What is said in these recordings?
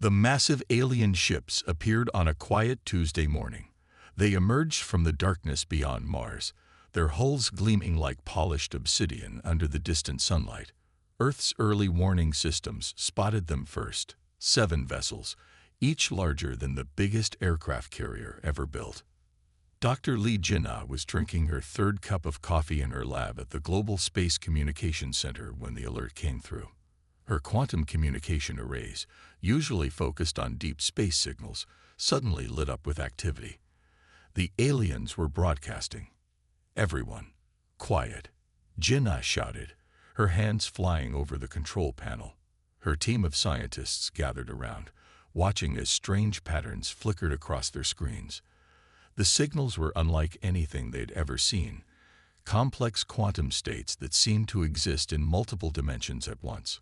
The massive alien ships appeared on a quiet Tuesday morning. They emerged from the darkness beyond Mars, their hulls gleaming like polished obsidian under the distant sunlight. Earth's early warning systems spotted them first, 7 vessels, each larger than the biggest aircraft carrier ever built. Dr. Lee Jinnah was drinking her 3rd cup of coffee in her lab at the Global Space Communications Center when the alert came through. Her quantum communication arrays, usually focused on deep space signals, suddenly lit up with activity. The aliens were broadcasting. "Everyone, quiet," Jinnah shouted, her hands flying over the control panel. Her team of scientists gathered around, watching as strange patterns flickered across their screens. The signals were unlike anything they'd ever seen, complex quantum states that seemed to exist in multiple dimensions at once.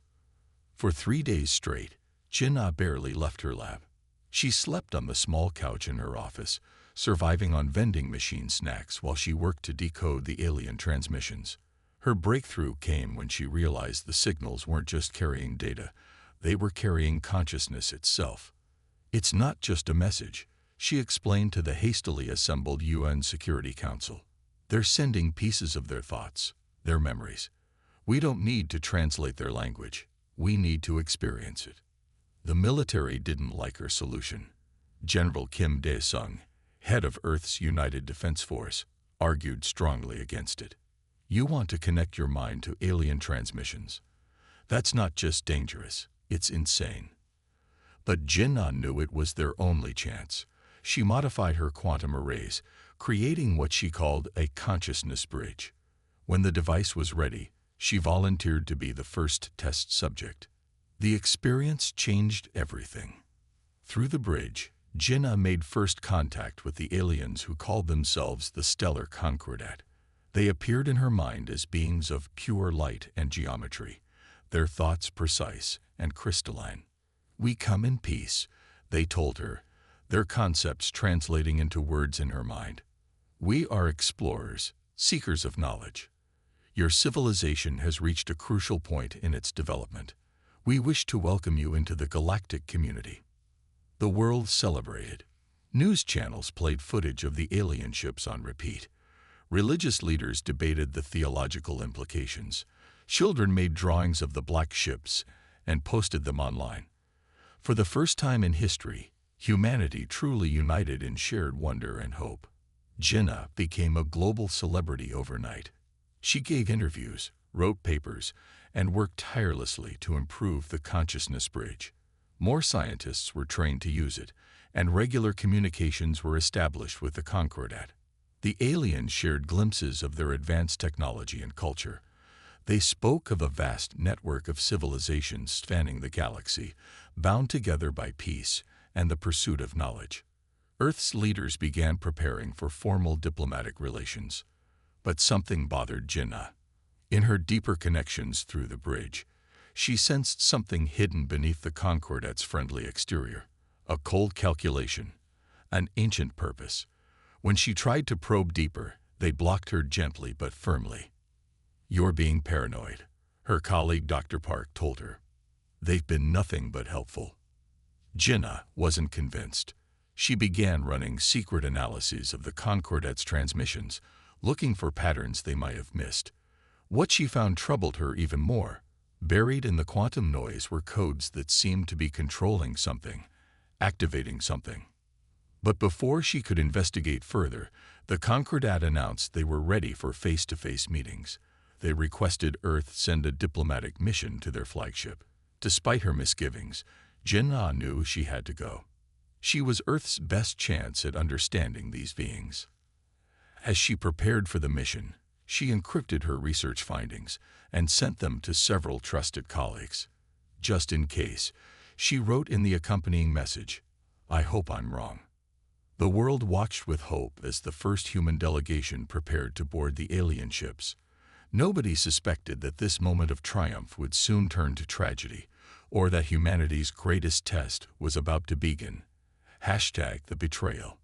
For 3 days straight, Jinnah barely left her lab. She slept on the small couch in her office, surviving on vending machine snacks while she worked to decode the alien transmissions. Her breakthrough came when she realized the signals weren't just carrying data, they were carrying consciousness itself. "It's not just a message," she explained to the hastily assembled UN Security Council. "They're sending pieces of their thoughts, their memories. We don't need to translate their language. We need to experience it." The military didn't like her solution. General Kim Dae-sung, head of Earth's United Defense Force, argued strongly against it. "You want to connect your mind to alien transmissions. That's not just dangerous, it's insane." But Jinnah knew it was their only chance. She modified her quantum arrays, creating what she called a consciousness bridge. When the device was ready, she volunteered to be the first test subject. The experience changed everything. Through the bridge, Jinnah made first contact with the aliens who called themselves the Stellar Concordat. They appeared in her mind as beings of pure light and geometry, their thoughts precise and crystalline. "We come in peace," they told her, their concepts translating into words in her mind. "We are explorers, seekers of knowledge. Your civilization has reached a crucial point in its development. We wish to welcome you into the galactic community." The world celebrated. News channels played footage of the alien ships on repeat. Religious leaders debated the theological implications. Children made drawings of the black ships and posted them online. For the first time in history, humanity truly united in shared wonder and hope. Jinnah became a global celebrity overnight. She gave interviews, wrote papers, and worked tirelessly to improve the consciousness bridge. More scientists were trained to use it, and regular communications were established with the Concordat. The aliens shared glimpses of their advanced technology and culture. They spoke of a vast network of civilizations spanning the galaxy, bound together by peace and the pursuit of knowledge. Earth's leaders began preparing for formal diplomatic relations. But something bothered Jinnah. In her deeper connections through the bridge, she sensed something hidden beneath the Concordat's friendly exterior, a cold calculation, an ancient purpose. When she tried to probe deeper, they blocked her gently but firmly. "You're being paranoid," her colleague Dr. Park told her. "They've been nothing but helpful." Jinnah wasn't convinced. She began running secret analyses of the Concordat's transmissions, looking for patterns they might have missed. What she found troubled her even more. Buried in the quantum noise were codes that seemed to be controlling something, activating something. But before she could investigate further, the Concordat announced they were ready for face-to-face meetings. They requested Earth send a diplomatic mission to their flagship. Despite her misgivings, Jinnah knew she had to go. She was Earth's best chance at understanding these beings. As she prepared for the mission, she encrypted her research findings and sent them to several trusted colleagues. Just in case, she wrote in the accompanying message, "I hope I'm wrong." The world watched with hope as the first human delegation prepared to board the alien ships. Nobody suspected that this moment of triumph would soon turn to tragedy, or that humanity's greatest test was about to begin. #the betrayal.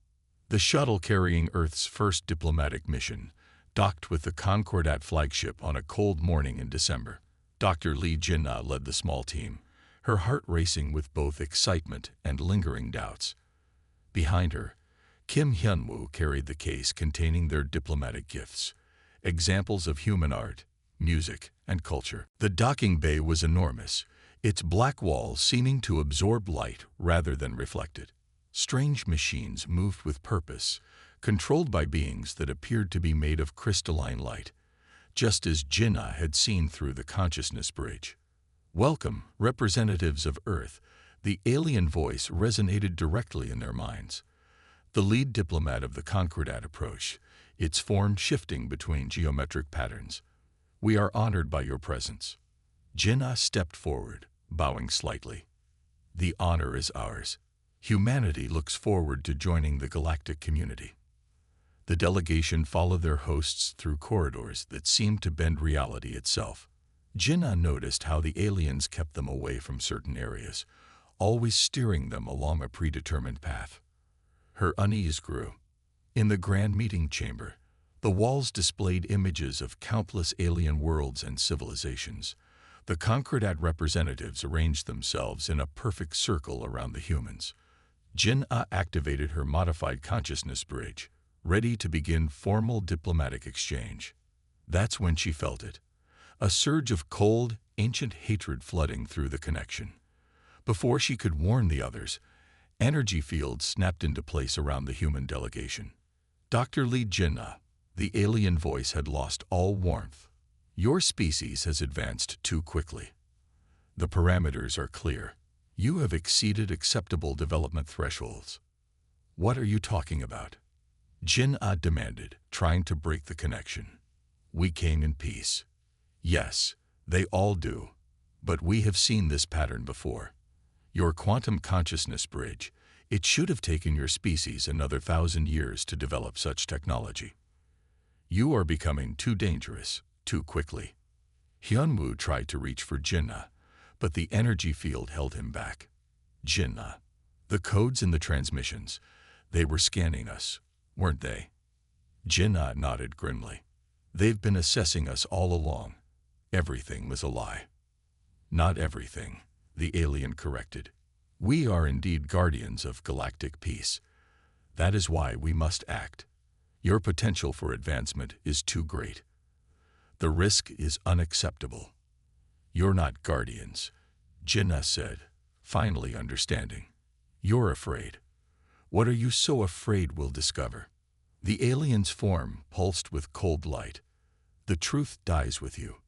The shuttle carrying Earth's first diplomatic mission docked with the Concordat flagship on a cold morning in December. Dr. Lee Jinnah led the small team, her heart racing with both excitement and lingering doubts. Behind her, Kim Hyunwoo carried the case containing their diplomatic gifts, examples of human art, music, and culture. The docking bay was enormous, its black walls seeming to absorb light rather than reflect it. Strange machines moved with purpose, controlled by beings that appeared to be made of crystalline light, just as Jinnah had seen through the consciousness bridge. "Welcome, representatives of Earth," the alien voice resonated directly in their minds. The lead diplomat of the Concordat approached, its form shifting between geometric patterns. "We are honored by your presence." Jinnah stepped forward, bowing slightly. "The honor is ours. Humanity looks forward to joining the galactic community." The delegation followed their hosts through corridors that seemed to bend reality itself. Jinnah noticed how the aliens kept them away from certain areas, always steering them along a predetermined path. Her unease grew. In the grand meeting chamber, the walls displayed images of countless alien worlds and civilizations. The Concordat representatives arranged themselves in a perfect circle around the humans. Jinnah activated her modified consciousness bridge, ready to begin formal diplomatic exchange. That's when she felt it, a surge of cold, ancient hatred flooding through the connection. Before she could warn the others, energy fields snapped into place around the human delegation. "Dr. Lee Jinnah," the alien voice had lost all warmth. "Your species has advanced too quickly. The parameters are clear. You have exceeded acceptable development thresholds." "What are you talking about?" Jinnah demanded, trying to break the connection. "We came in peace." "Yes, they all do. But we have seen this pattern before. Your quantum consciousness bridge, it should have taken your species another 1,000 years to develop such technology. You are becoming too dangerous, too quickly." Hyunwoo tried to reach for Jinnah, but the energy field held him back. "Jinnah, the codes in the transmissions, they were scanning us, weren't they?" Jinnah nodded grimly. "They've been assessing us all along. Everything was a lie." "Not everything," the alien corrected. "We are indeed guardians of galactic peace. That is why we must act. Your potential for advancement is too great. The risk is unacceptable." "You're not guardians," Jinnah said, finally understanding. "You're afraid. What are you so afraid we'll discover?" The alien's form pulsed with cold light. "The truth dies with you."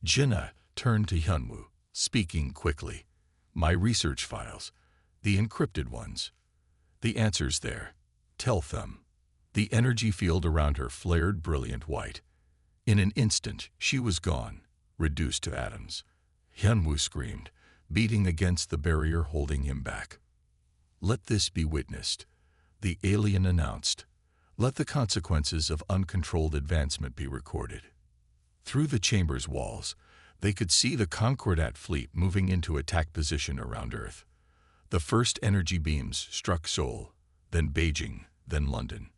Jinnah turned to Hyunwoo, speaking quickly. "My research files, the encrypted ones. The answer's there. Tell them." The energy field around her flared brilliant white. In an instant, she was gone, reduced to atoms. Hyunwoo screamed, beating against the barrier holding him back. "Let this be witnessed," the alien announced. "Let the consequences of uncontrolled advancement be recorded." Through the chamber's walls, they could see the Concordat fleet moving into attack position around Earth. The first energy beams struck Seoul, then Beijing, then London.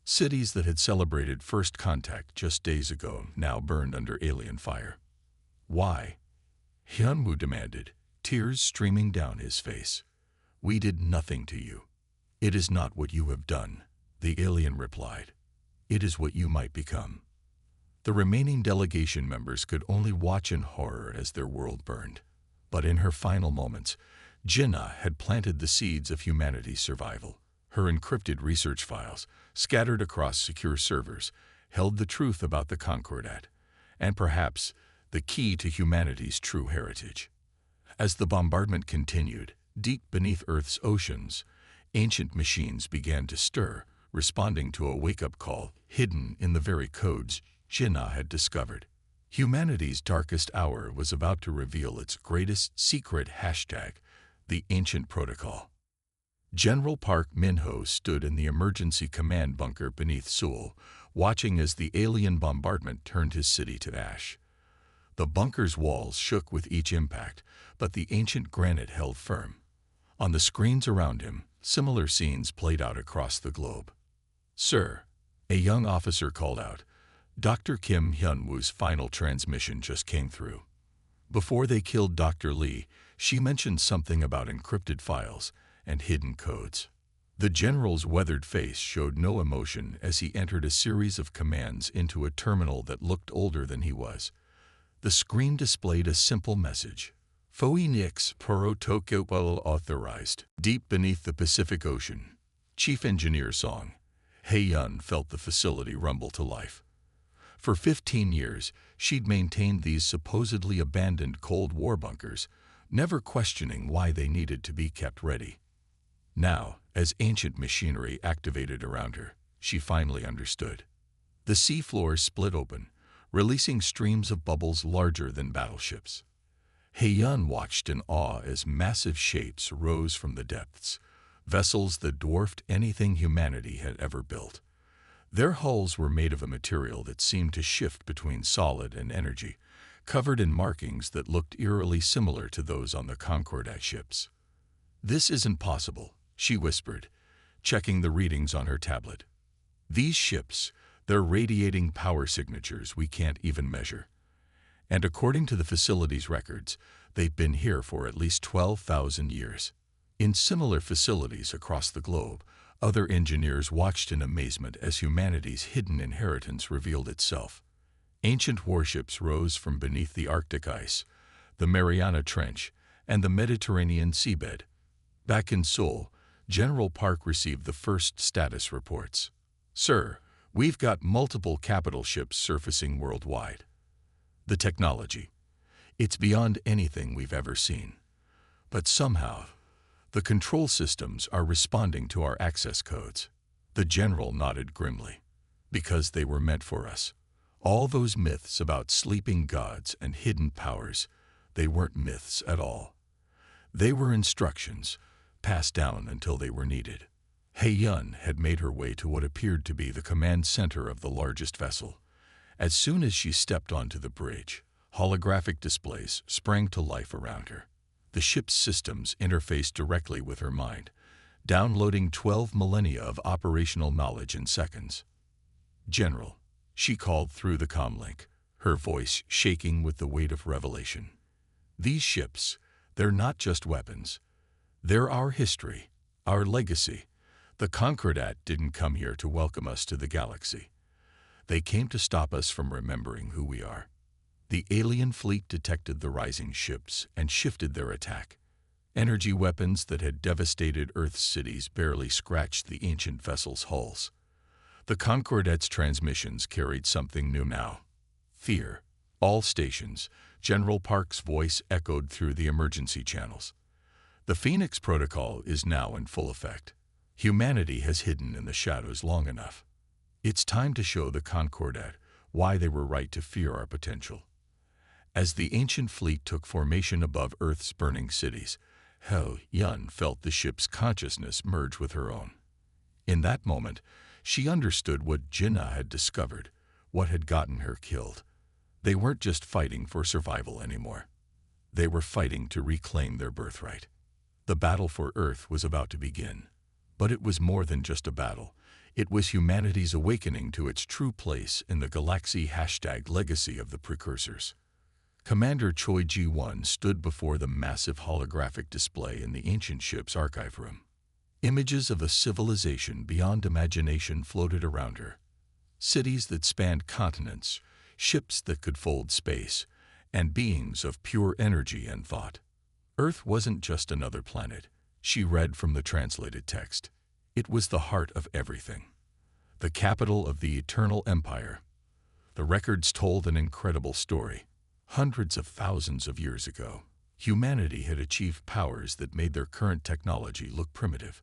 Cities that had celebrated first contact just days ago now burned under alien fire. "Why?" Hyunwoo demanded, tears streaming down his face. "We did nothing to you." "It is not what you have done," the alien replied. "It is what you might become." The remaining delegation members could only watch in horror as their world burned. But in her final moments, Jinnah had planted the seeds of humanity's survival. Her encrypted research files, scattered across secure servers, held the truth about the Concordat, and perhaps the key to humanity's true heritage. As the bombardment continued, deep beneath Earth's oceans, ancient machines began to stir, responding to a wake-up call hidden in the very codes Jinnah had discovered. Humanity's darkest hour was about to reveal its greatest secret hashtag, the Ancient Protocol. General Park Min-ho stood in the emergency command bunker beneath Seoul, watching as the alien bombardment turned his city to ash. The bunker's walls shook with each impact, but the ancient granite held firm. On the screens around him, similar scenes played out across the globe. "Sir," a young officer called out, "Dr. Kim Hyunwoo's final transmission just came through. Before they killed Dr. Lee, She mentioned something about encrypted files and hidden codes. The general's weathered face showed no emotion as he entered a series of commands into a terminal that looked older than he was. The screen displayed a simple message: Phoenix Protocol authorized. Deep beneath the Pacific Ocean, Chief Engineer Song Hei-yun felt the facility rumble to life. For 15 years, she'd maintained these supposedly abandoned Cold War bunkers, never questioning why they needed to be kept ready. Now, as ancient machinery activated around her, she finally understood. The seafloor split open, releasing streams of bubbles larger than battleships. Hei-yun watched in awe as massive shapes rose from the depths, vessels that dwarfed anything humanity had ever built. Their hulls were made of a material that seemed to shift between solid and energy, covered in markings that looked eerily similar to those on the Concordat ships. "This isn't possible," she whispered, checking the readings on her tablet. "These ships, they're radiating power signatures we can't even measure. And according to the facility's records, they've been here for at least 12,000 years." In similar facilities across the globe, other engineers watched in amazement as humanity's hidden inheritance revealed itself. Ancient warships rose from beneath the Arctic ice, the Mariana Trench, and the Mediterranean seabed. Back in Seoul, General Park received the first status reports. "Sir, we've got multiple capital ships surfacing worldwide. The technology, it's beyond anything we've ever seen. But somehow, the control systems are responding to our access codes." The general nodded grimly. "Because they were meant for us. All those myths about sleeping gods and hidden powers, they weren't myths at all. They were instructions, passed down until they were needed." Hei-yun had made her way to what appeared to be the command center of the largest vessel. As soon as she stepped onto the bridge, holographic displays sprang to life around her. The ship's systems interfaced directly with her mind, downloading 12 millennia of operational knowledge in seconds. "General," she called through the comlink, her voice shaking with the weight of revelation. "These ships, they're not just weapons. They're our history, our legacy. The Concordat didn't come here to welcome us to the galaxy. They came to stop us from remembering who we are." The alien fleet detected the rising ships and shifted their attack. Energy weapons that had devastated Earth's cities barely scratched the ancient vessel's hulls. The Concordat's transmissions carried something new now: fear. "All stations," General Park's voice echoed through the emergency channels. "The Phoenix Protocol is now in full effect. Humanity has hidden in the shadows long enough. It's time to show the Concordat why they were right to fear our potential." As the ancient fleet took formation above Earth's burning cities, Hei-yun felt the ship's consciousness merge with her own. In that moment, she understood what Jinnah had discovered, what had gotten her killed. They weren't just fighting for survival anymore. They were fighting to reclaim their birthright. The battle for Earth was about to begin. But it was more than just a battle. It was humanity's awakening to its true place in the galaxy #legacy of the precursors. Commander Choi Ji-won stood before the massive holographic display in the ancient ship's archive room. Images of a civilization beyond imagination floated around her. Cities that spanned continents, ships that could fold space, and beings of pure energy and thought. Earth wasn't just another planet, she read from the translated text. It was the heart of everything. The capital of the eternal empire. The records told an incredible story. Hundreds of thousands of years ago, humanity had achieved powers that made their current technology look primitive.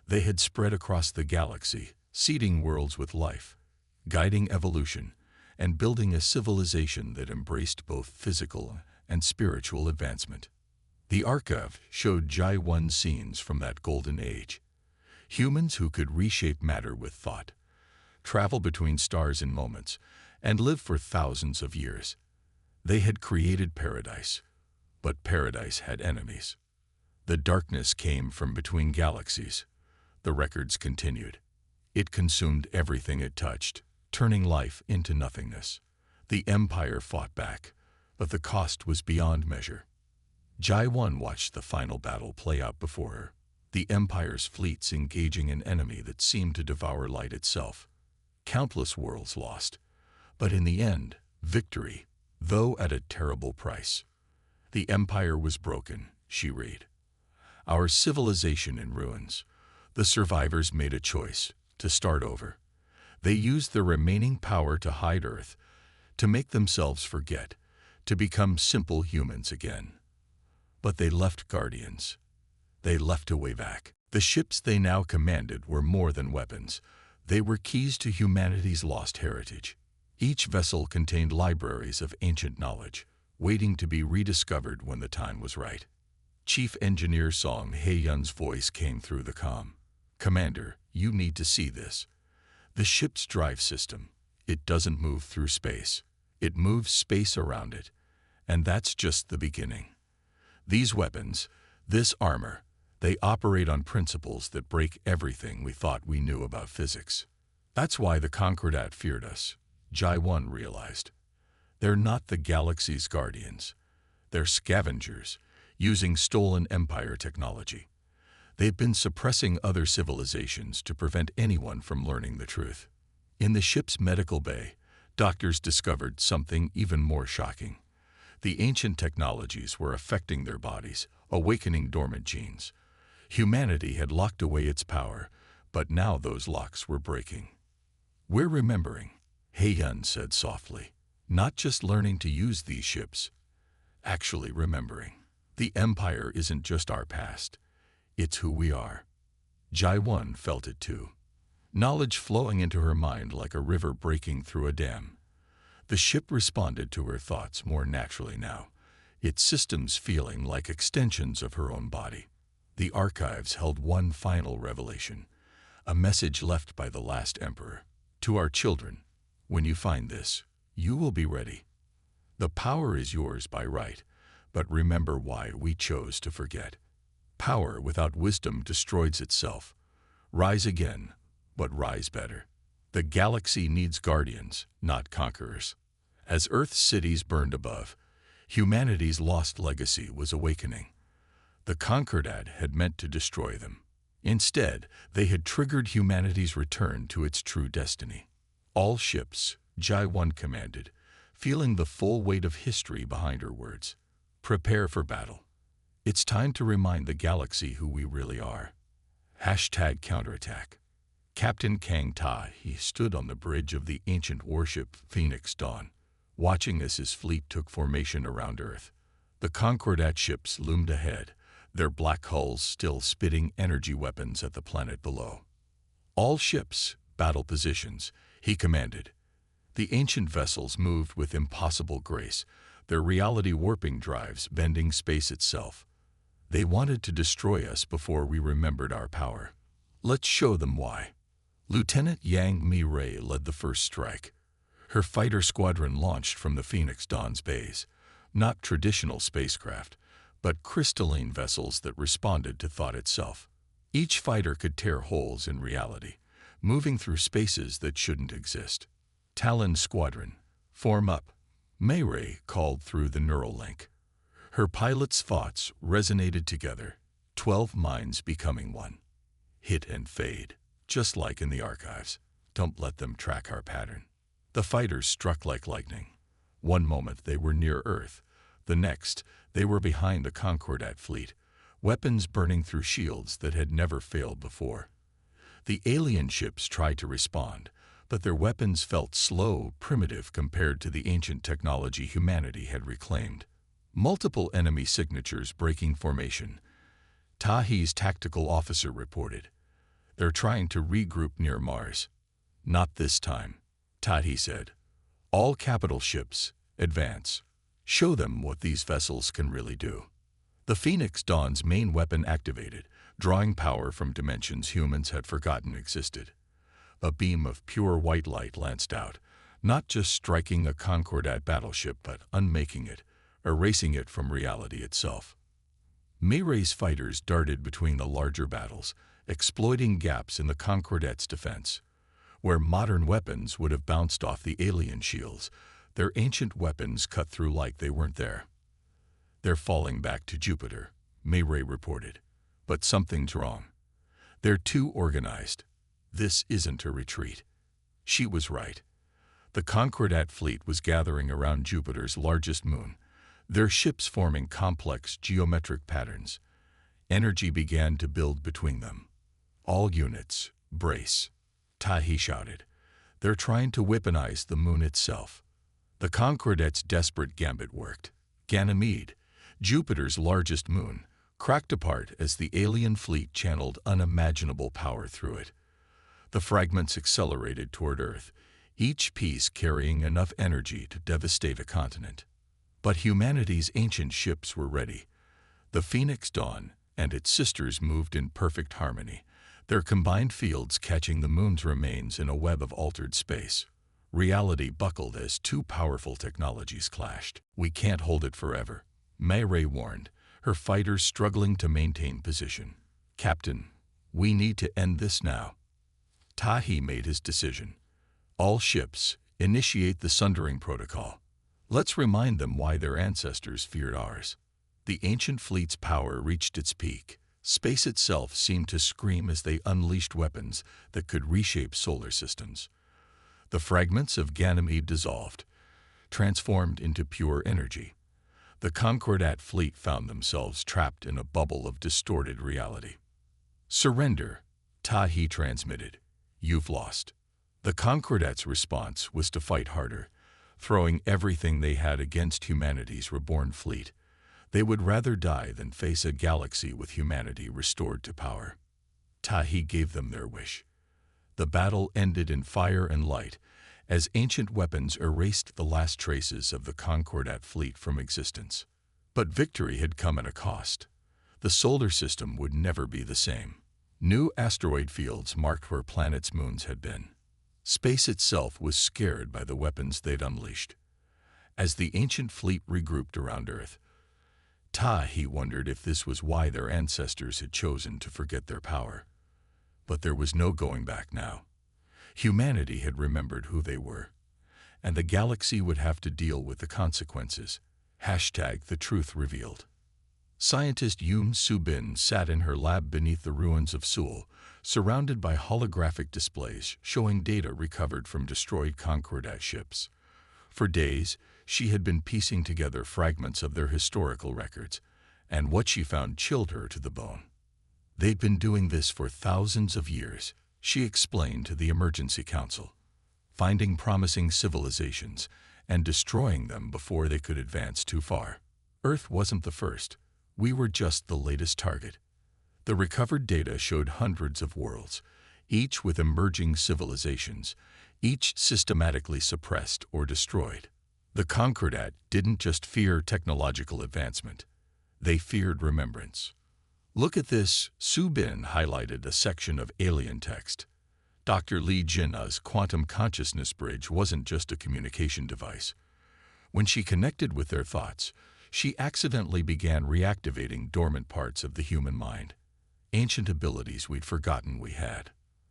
They had spread across the galaxy, seeding worlds with life, guiding evolution, and building a civilization that embraced both physical and spiritual advancement. The archive showed Ji-won scenes from that golden age. Humans who could reshape matter with thought, travel between stars in moments, and live for thousands of years. They had created paradise, but paradise had enemies. The darkness came from between galaxies. The records continued. It consumed everything it touched, turning life into nothingness. The Empire fought back, but the cost was beyond measure. Jai-1 watched the final battle play out before her, the Empire's fleets engaging an enemy that seemed to devour light itself. Countless worlds lost, but in the end, victory, though at a terrible price. The Empire was broken, she read. Our civilization in ruins. The survivors made a choice, to start over. They used their remaining power to hide Earth, to make themselves forget, to become simple humans again. But they left guardians. They left a way back. The ships they now commanded were more than weapons. They were keys to humanity's lost heritage. Each vessel contained libraries of ancient knowledge, waiting to be rediscovered when the time was right. Chief Engineer Song Hae-yun's voice came through the comm. Commander, you need to see this. The ship's drive system, it doesn't move through space. It moves space around it. And that's just the beginning. These weapons, this armor, they operate on principles that break everything we thought we knew about physics. That's why the counterattack feared us, Jai-1 realized. They're not the galaxy's guardians. They're scavengers, using stolen Empire technology. They've been suppressing other civilizations to prevent anyone from learning the truth. In the ship's medical bay, doctors discovered something even more shocking. The ancient technologies were affecting their bodies, awakening dormant genes. Humanity had locked away its power, but now those locks were breaking. We're remembering, Hae-yun said softly, not just learning to use these ships, actually remembering. The Empire isn't just our past, it's who we are. Jai-1 felt it too. Knowledge flowing into her mind like a river breaking through a dam. The ship responded to her thoughts more naturally now, its systems feeling like extensions of her own body. The archives held one final revelation, a message left by the last emperor. To our children, when you find this, you will be ready. The power is yours by right, but remember why we chose to forget. Power without wisdom destroys itself. Rise again, but rise better. The galaxy needs guardians, not conquerors. As Earth's cities burned above, humanity's lost legacy was awakening. The counterattack had meant to destroy them. Instead, they had triggered humanity's return to its true destiny. All ships, Jai-1 commanded, feeling the full weight of history behind her words. Prepare for battle. It's time to remind the galaxy who we really are. #counterattack. Captain Kang Ta-he stood on the bridge of the ancient warship Phoenix Dawn, watching as his fleet took formation around Earth. The counterattack ships loomed ahead, their black hulls still spitting energy weapons at the planet below. All ships, battle positions, he commanded. The ancient vessels moved with impossible grace, their reality warping drives bending space itself. They wanted to destroy us before we remembered our power. Let's show them why. Lieutenant Yang Mi-ray led the first strike. Her fighter squadron launched from the Phoenix Dawn's bays, not traditional spacecraft, but crystalline vessels that responded to thought itself. Each fighter could tear holes in reality, moving through spaces that shouldn't exist. Talon Squadron, form up, Mi-ray called through the neural link. Her pilots' thoughts resonated together, 12 minds becoming one. Hit and fade, just like in the archives. Don't let them track our pattern. The fighters struck like lightning. One moment they were near Earth, the next they were behind the counterattack fleet, weapons burning through shields that had never failed before. The alien ships tried to respond, but their weapons felt slow, primitive compared to the ancient technology humanity had reclaimed. Multiple enemy signatures breaking formation. Ta-he's tactical officer reported. They're trying to regroup near Mars. Not this time, Ta-he said. All capital ships, advance. Show them what these vessels can really do. The Phoenix Dawn's main weapon activated, drawing power from dimensions humans had forgotten existed. A beam of pure white light lanced out, not just striking a counterattack battleship but unmaking it, erasing it from reality itself. Mi-ray's fighters darted between the larger battles, exploiting gaps in the counterattack's defense. Where modern weapons would have bounced off the alien shields, their ancient weapons cut through like they weren't there. "They're falling back to Jupiter," Mayray reported. "But something's wrong. They're too organized. This isn't a retreat." She was right. The Concordat fleet was gathering around Jupiter's largest moon, their ships forming complex geometric patterns. Energy began to build between them. "All units, brace," Tahi shouted. "They're trying to weaponize the moon itself." The Concordat's desperate gambit worked. Ganymede, Jupiter's largest moon, cracked apart as the alien fleet channeled unimaginable power through it. The fragments accelerated toward Earth, each piece carrying enough energy to devastate a continent. But humanity's ancient ships were ready. The Phoenix Dawn and its sisters moved in perfect harmony, their combined fields catching the moon's remains in a web of altered space. Reality buckled as two powerful technologies clashed. "We can't hold it forever," Mayray warned, her fighters struggling to maintain position. "Captain, we need to end this now." Tahi made his decision. "All ships, initiate the Sundering Protocol. Let's remind them why their ancestors feared ours." The ancient fleet's power reached its peak. Space itself seemed to scream as they unleashed weapons that could reshape solar systems. The fragments of Ganymede dissolved, transformed into pure energy. The Concordat fleet found themselves trapped in a bubble of distorted reality. "Surrender," Tahi transmitted. "You've lost." The Concordat's response was to fight harder, throwing everything they had against humanity's reborn fleet. They would rather die than face a galaxy with humanity restored to power. Tahi gave them their wish. The battle ended in fire and light, as ancient weapons erased the last traces of the Concordat fleet from existence. But victory had come at a cost. The solar system would never be the same. New asteroid fields marked where planets' moons had been. Space itself was scared by the weapons they'd unleashed. As the ancient fleet regrouped around Earth, Tahi wondered if this was why their ancestors had chosen to forget their power. But there was no going back now. Humanity had remembered who they were, and the galaxy would have to deal with the consequences. #The truth revealed. Scientist Yoon Soo-bin sat in her lab beneath the ruins of Seoul, surrounded by holographic displays showing data recovered from destroyed Concordat ships. For days, she had been piecing together fragments of their historical records, and what she found chilled her to the bone. They'd been doing this for thousands of years, she explained to the Emergency Council, finding promising civilizations and destroying them before they could advance too far. Earth wasn't the first. We were just the latest target. The recovered data showed hundreds of worlds, each with emerging civilizations, each systematically suppressed or destroyed. The Concordat didn't just fear technological advancement. They feared remembrance. "Look at this," Soo-bin highlighted a section of alien text. Dr. Lee Jin-ah's quantum consciousness bridge wasn't just a communication device. When she connected with their thoughts, she accidentally began reactivating dormant parts of the human mind, ancient abilities we'd forgotten we had.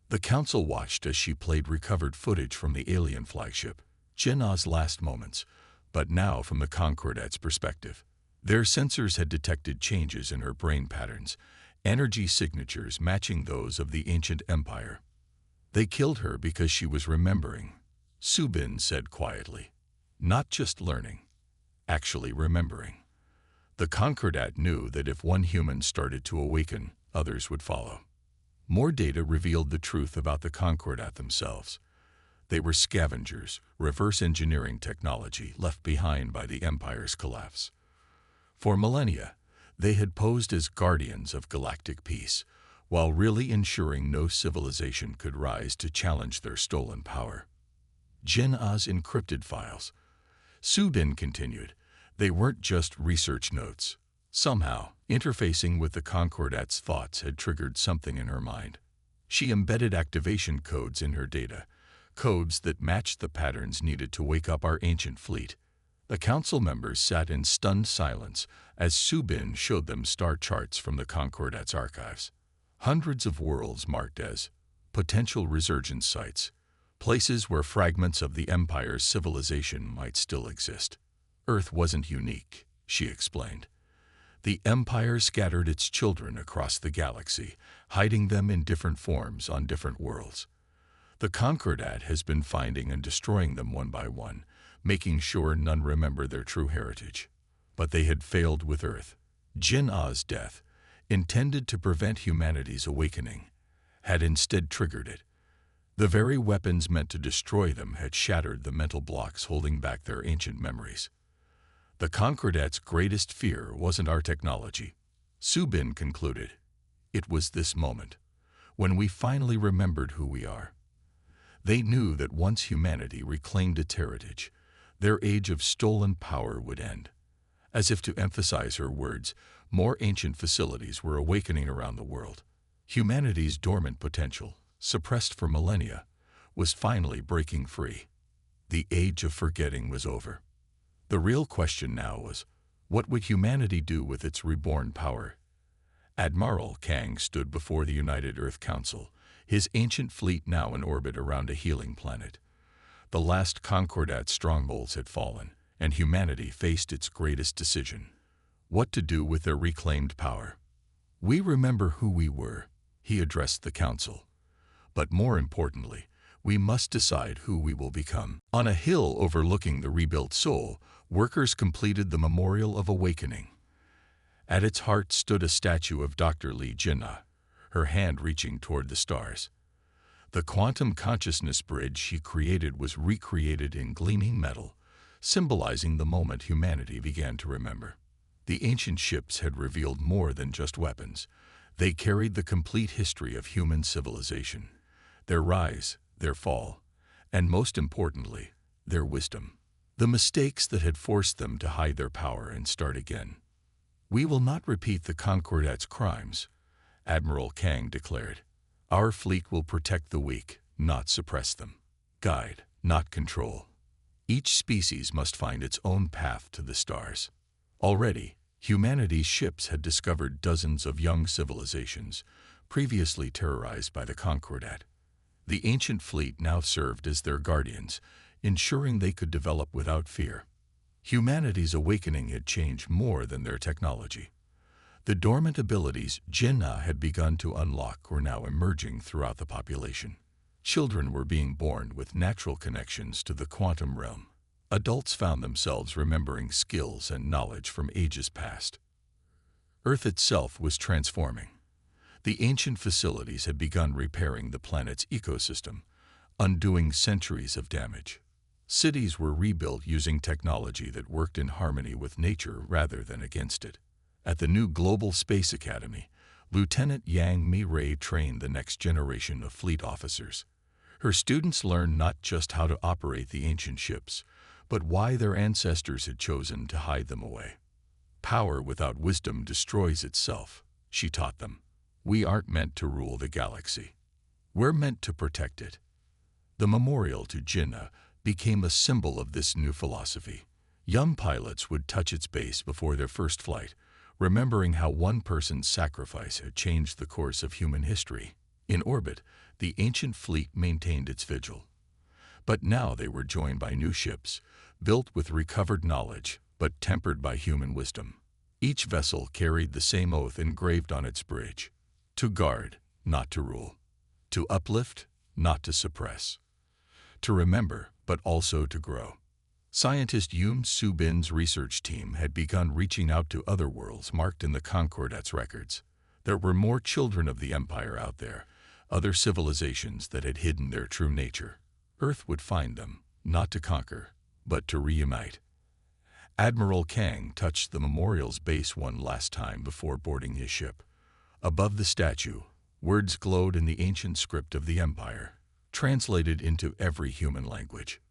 The council watched as she played recovered footage from the alien flagship, Jin-ah's last moments, but now from the Concordat's perspective. Their sensors had detected changes in her brain patterns, energy signatures matching those of the ancient empire. "They killed her because she was remembering," Soo-bin said quietly. "Not just learning, actually remembering." The Concordat knew that if one human started to awaken, others would follow. More data revealed the truth about the Concordat themselves. They were scavengers, reverse engineering technology left behind by the Empire's collapse. For millennia, they had posed as guardians of galactic peace, while really ensuring no civilization could rise to challenge their stolen power. Jin-ah's encrypted files. Soo-bin continued, they weren't just research notes. Somehow, interfacing with the Concordat's thoughts had triggered something in her mind. She embedded activation codes in her data, codes that matched the patterns needed to wake up our ancient fleet. The council members sat in stunned silence as Soo-bin showed them star charts from the Concordat's archives. Hundreds of worlds marked as potential resurgence sites, places where fragments of the Empire's civilization might still exist. Earth wasn't unique, she explained. The Empire scattered its children across the galaxy, hiding them in different forms on different worlds. The counterattack has been finding and destroying them one by one, making sure none remember their true heritage. But they had failed with Earth. Jin-Ah's death, intended to prevent humanity's awakening, had instead triggered it. The very weapons meant to destroy them had shattered the mental blocks holding back their ancient memories. The counterattack's greatest fear wasn't our technology, Subin concluded. It was this moment, when we finally remembered who we are. They knew that once humanity reclaimed its heritage, their age of stolen power would end. As if to emphasize her words, more ancient facilities were awakening around the world. Humanity's dormant potential, suppressed for millennia, was finally breaking free. The age of forgetting was over. The real question now was, what would humanity do with its reborn power? Admiral Kang stood before the United Earth Council, his ancient fleet now in orbit around a healing planet. The last Concordat strongholds had fallen, and humanity faced its greatest decision: what to do with their reclaimed power. "We remember who we were," he addressed the council. "But more importantly, we must decide who we will become." On a hill overlooking the rebuilt Sol, workers completed the Memorial of Awakening. At its heart stood a statue of Dr. Li Jin-Ah, her hand reaching toward the stars. The quantum consciousness bridge she created was recreated in gleaming metal, symbolizing the moment humanity began to remember. The ancient ships had revealed more than just weapons. They carried the complete history of human civilization, their rise, their fall, and most importantly, their wisdom. The mistakes that had forced them to hide their power and start again. "We will not repeat the Concordat's crimes," Admiral Kang declared. "Our fleet will protect the weak, not suppress them. Guide, not control. Each species must find its own path to the stars." Already, humanity's ships had discovered dozens of young civilizations, previously terrorized by the Concordat. The ancient fleet now served as their guardians, ensuring they could develop without fear. Humanity's awakening had changed more than their technology. The dormant abilities Jin-Ah had begun to unlock were now emerging throughout the population. Children were being born with natural connections to the quantum realm. Adults found themselves remembering skills and knowledge from ages past. Earth itself was transforming. The ancient facilities had begun repairing the planet's ecosystem, undoing centuries of damage. Cities were rebuilt using technology that worked in harmony with nature rather than against it. At the new Global Space Academy, Lieutenant Yang Mi-Ray trained the next generation of fleet officers. Her students learned not just how to operate the ancient ships, but why their ancestors had chosen to hide them away. "Power without wisdom destroys itself," she taught them. "We aren't meant to rule the galaxy. We're meant to protect it." The memorial to Jin-Ah became a symbol of this new philosophy. Young pilots would touch its base before their first flight, remembering how one person's sacrifice had changed the course of human history. In orbit, the ancient fleet maintained its vigil. But now they were joined by new ships, built with recovered knowledge, but tempered by human wisdom. Each vessel carried the same oath engraved on its bridge: to guard, not to rule; to uplift, not to suppress; to remember, but also to grow. Scientist Yoon Soo-bin's research team had begun reaching out to other worlds marked in the Concordat's records. There were more children of the Empire out there, other civilizations that had hidden their true nature. Earth would find them, not to conquer, but to reunite. Admiral Kang touched the memorial's base one last time before boarding his ship. Above the statue, words glowed in the ancient script of the Empire, translated into every human language.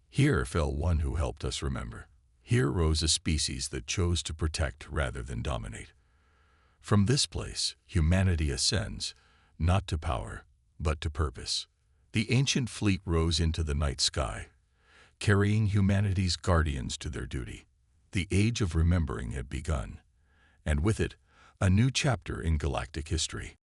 "Here fell one who helped us remember. Here rose a species that chose to protect rather than dominate. From this place, humanity ascends, not to power, but to purpose." The ancient fleet rose into the night sky, carrying humanity's guardians to their duty. The age of remembering had begun, and with it, a new chapter in galactic history.